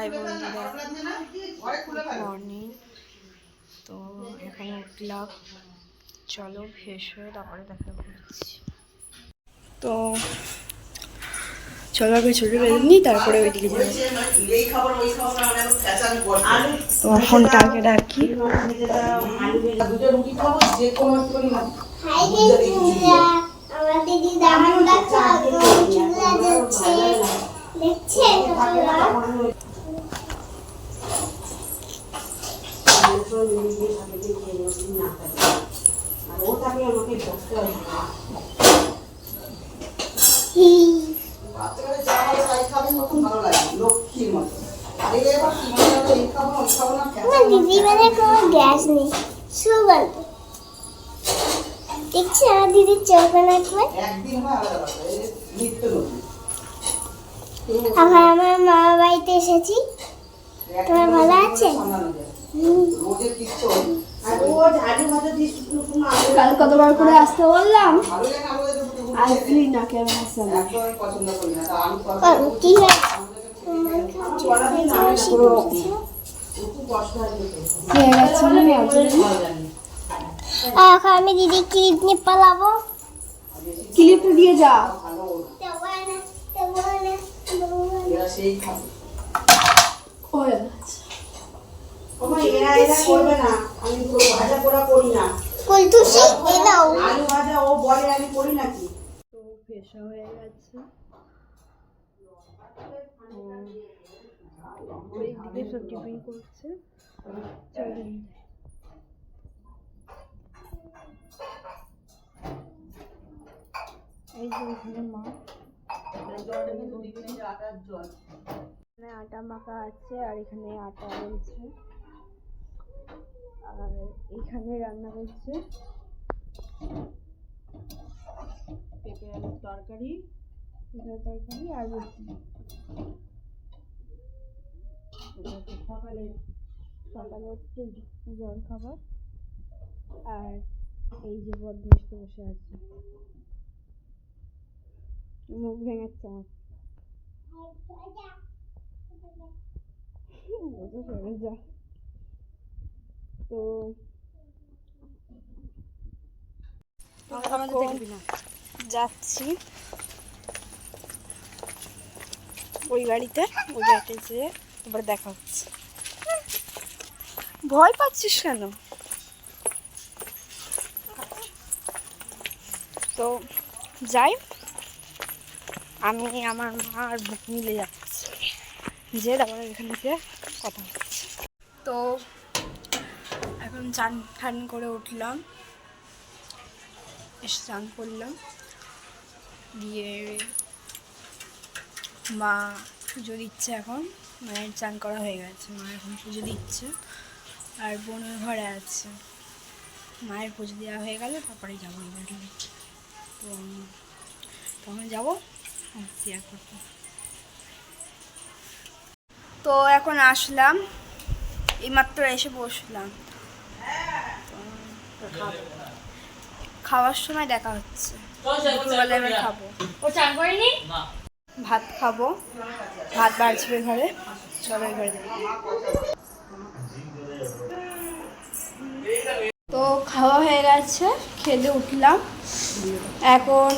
High বন্ধুরা, good morning. তো এখন উঠলাম, চলো ফ্রেশ হয়ে তারপরে দেখা করছি। তো চলো আগে ছোটো বেঁধে নিই, তারপরে ওইদিকে যাবো। তো ফোনটা আগে রাখি। গ্যাস নেই, সুগার দেখছি আমার দিদির চোখে নাকবে। আবার আমার মামা বাড়িতে এসেছি। তোমার ভালো আছে? কাল কতবার করে আসতে বললাম, আসলি না কেন? কি এখন আমি দিদি ক্লিপ নিয়ে পালাবো। ক্লিপ দিয়ে যা। পেশা হয়ে গেছে, ওইদিকে সব টিফিন করছে। এই যে এখানে মা আটা মাখা আছে, আর এখানে আটা রয়েছে, আর এখানে রান্না করছে পেঁপে আলুর তরকারি, আর রুটি। সকালে হচ্ছে জল খাবার। আর এই যে বদমাইশ বসে আছে, মুখ ভেঙেছে আমার। তো যাচ্ছি ওই বাড়িতে, ওই বাড়িতে যেয়ে এবার দেখা হচ্ছে। ভয় পাচ্ছিস কেন? তো যাই, আমি আমার মা আর বুক মিলে যাচ্ছি, যে তারপরে এখান থেকে কথা হচ্ছে। তো এখন চান ঠান করে উঠলাম, এসে চান করলাম, দিয়ে মা পুজো দিচ্ছে। এখন মায়ের চান করা হয়ে গেছে, মা এখন পুজো দিচ্ছে, আর বোনের ঘরে আছে। মায়ের পুজো দেওয়া হয়ে গেলে তারপরে যাবো এই বাড়ি। তো তখন যাবো শেয়ার করতে। তো এখন আসলাম, এইমাত্র এসে বসলাম, খাওয়ার সময় দেখা হচ্ছে। দুপুরবেলা এবার খাবো, ভাত খাবো, ভাত বাড়ছে ঘরে, সবাই ঘরে যাবে। তো খাওয়া হয়ে গেছে, খেলে উঠলাম। এখন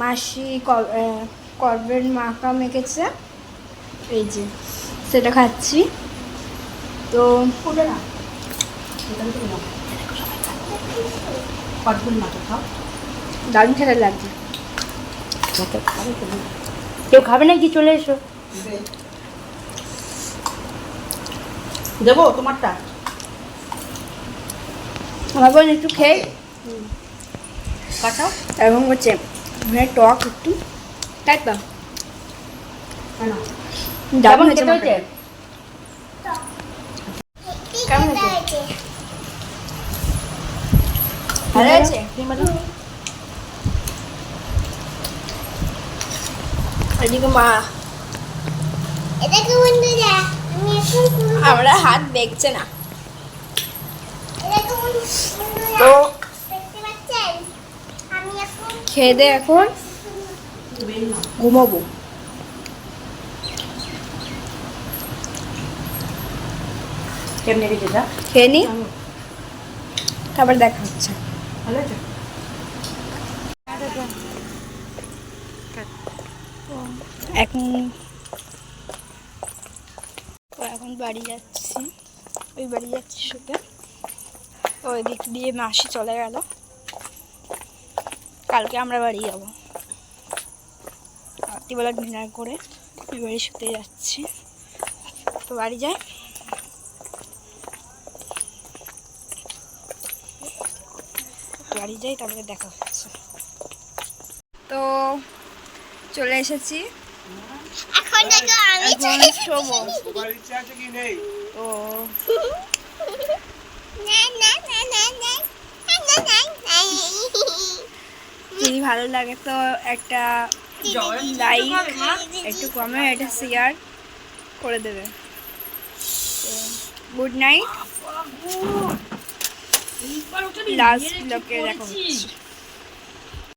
মাসি করবেন মাখা মেখেছে, এই যে সেটা খাচ্ছি। তো দারুণ খেতে লাগছে। কেউ খাবে না কি? চলে এসো, দেবো তোমারটা। আমার বোন একটু খেয়ে কাটাও। এরকম করছে, টক একটু, তাই তো দারুণ হয়েছে। কেমন হয়েছে? ভালো আছে। এদিকে মা, আমরা হাত দেখছে না। তো খেয়ে দে এখন ঘুমাবো। কেমনে গেছে যা খেয়ে নি, তারপর দেখা হচ্ছে। ভালো আছে এখন এখন বাড়ি যাচ্ছি, ওই বাড়ি যাচ্ছি শুতে। ওই দিক দিয়ে মাসি চলে গেল, কালকে আমরা বাড়ি যাবো। রাত্রিবেলা ডিনার করে ওই বাড়ি শুতে যাচ্ছি। তো বাড়ি যাই, বাড়ি যাই, তারপরে দেখা হচ্ছে। তো চলে এসেছি, এখন শোবো। তো যদি ভালো লাগে তো একটা লাইক, একটু কমেন্ট, একটা শেয়ার করে দেবে। গুড নাইট, লাস্ট ব্লগে দেখা হচ্ছে।